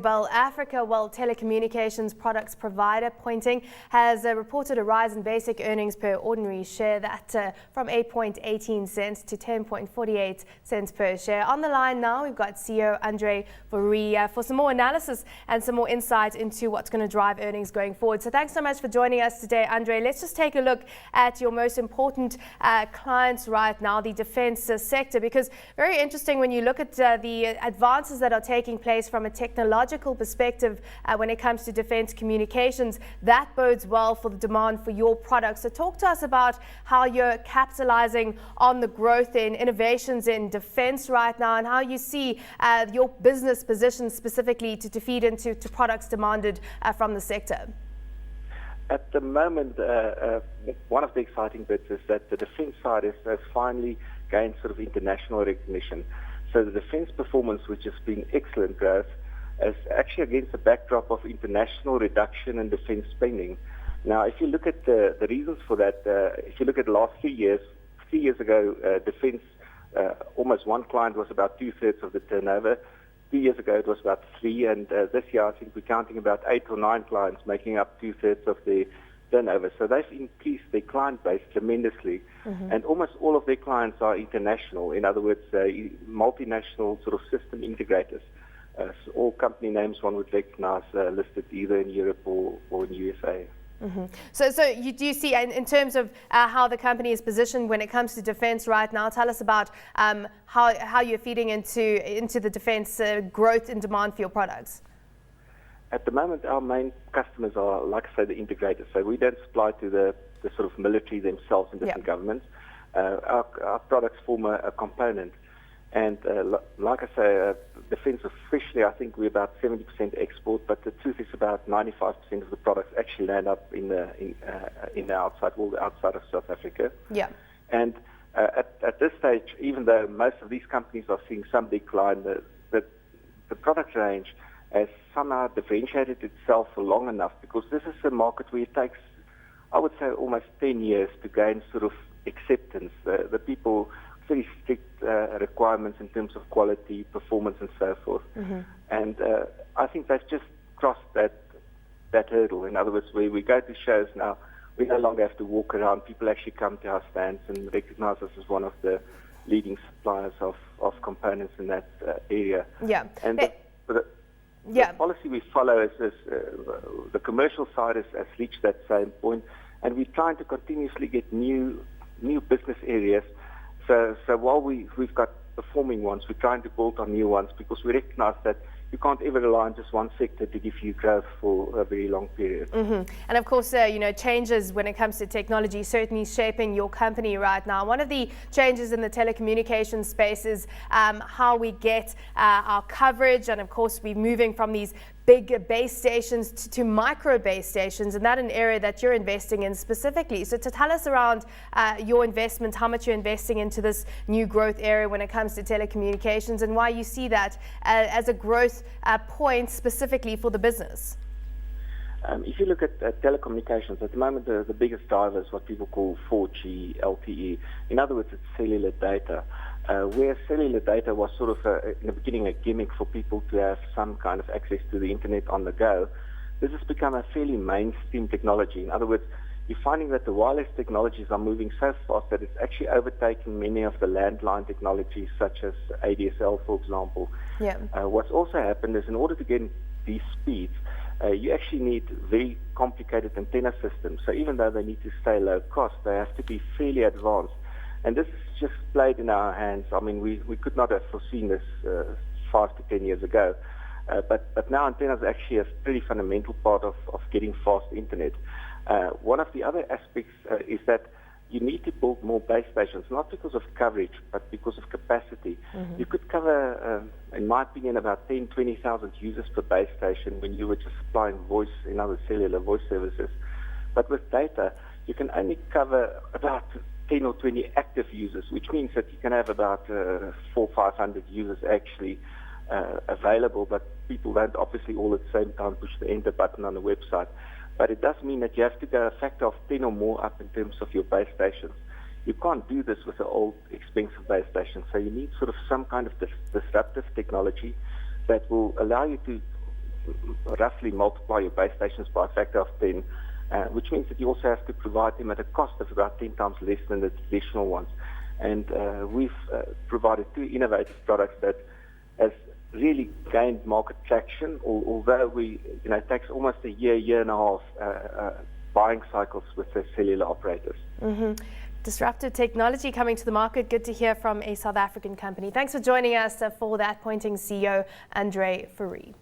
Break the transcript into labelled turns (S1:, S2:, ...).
S1: Well, Africa, telecommunications products provider Poynting has reported a rise in basic earnings per ordinary share that from 8.18 cents to 10.48 cents per share. On the line now, we've got CEO Andre Fourie for some more analysis and some more insight into what's going to drive earnings going forward. So thanks so much for joining us today, Andre. Let's just take a look at your most important clients right now, the defense sector, because very interesting when you look at the advances that are taking place from a technological perspective when it comes to defense communications. That bodes well for the demand for your products. So talk to us about how you're capitalizing on the growth in innovations in defense right now and how you see your business position specifically to feed into products demanded from the sector.
S2: At the moment, one of the exciting bits is that the defense side has finally gained sort of international recognition. So the defense performance, which has been excellent growth, is actually against the backdrop of international reduction in defense spending. Now, if you look at the reasons for that, if you look at the last 3 years, 3 years ago, defense, almost one client was about 2/3 of the turnover. 2 years ago, it was about 3, and this year, I think we're counting about 8 or 9 clients making up 2/3 of the turnover. So they've increased their client base tremendously, and almost all of their clients are international. In other words, multinational sort of system integrators. So all company names one would recognize listed either in Europe or in USA.
S1: So do you see, in terms of how the company is positioned when it comes to defense right now, tell us about how you're feeding into the defense growth and demand for your products.
S2: At the moment, our main customers are, like I say, the integrators. So we don't supply to the sort of military themselves and different governments. Our products form a component. And like I say, defense officially, I think we're about 70% export, but the truth is about 95% of the products actually land up in the outside world, outside of South Africa.
S1: Yeah.
S2: And at this stage, even though most of these companies are seeing some decline, the product range has somehow differentiated itself for long enough, because this is a market where it takes, I would say, almost 10 years to gain sort of acceptance. The people very strict requirements in terms of quality, performance, and so forth. And I think they've just crossed that hurdle. In other words, where we go to shows now, we no longer have to walk around. People actually come to our stands and recognize us as one of the leading suppliers of components in that area.
S1: Yeah.
S2: And the policy we follow is the commercial side has reached that same point, and we're trying to continuously get new business areas. So while we've got performing ones, we're trying to build on new ones, because we recognize that you can't ever rely on just one sector to give you growth for a very long period.
S1: And of course, changes when it comes to technology certainly shaping your company right now. One of the changes in the telecommunication space is how we get our coverage, and of course we're moving from these big base stations to micro base stations, and that's an area that you're investing in specifically. So to tell us around your investment, how much you're investing into this new growth area when it comes to telecommunications, and why you see that as a growth point specifically for the business.
S2: If you look at telecommunications, at the moment the biggest driver is what people call 4G LTE. In other words, it's cellular data. Where cellular data was sort of, in the beginning, a gimmick for people to have some kind of access to the internet on the go, this has become a fairly mainstream technology. In other words, you're finding that the wireless technologies are moving so fast that it's actually overtaking many of the landline technologies, such as ADSL, for example.
S1: Yeah.
S2: What's also happened is, in order to get these speeds, you actually need very complicated antenna systems. So even though they need to stay low cost, they have to be fairly advanced. And this is just played in our hands. I mean, we could not have foreseen this 5 to 10 years ago. But now antennas are actually a pretty fundamental part of getting fast internet. One of the other aspects is that you need to build more base stations, not because of coverage, but because of capacity. You could cover, in my opinion, about 10, 20,000 users per base station when you were just supplying voice and other cellular voice services. But with data, you can only cover about 10 or 20 active users, which means that you can have about 400 or 500 users actually available, but people don't obviously all at the same time push the enter button on the website. But it does mean that you have to go a factor of 10 or more up in terms of your base stations. You can't do this with the old expensive base stations, so you need sort of some kind of disruptive technology that will allow you to roughly multiply your base stations by a factor of 10, which means that you also have to provide them at a cost of about 10 times less than the traditional ones. And we've provided two innovative products that has really gained market traction, although it takes almost a year and a half buying cycles with the cellular operators.
S1: Disruptive technology coming to the market. Good to hear from a South African company. Thanks for joining us for that. Poynting CEO Andre Fourie.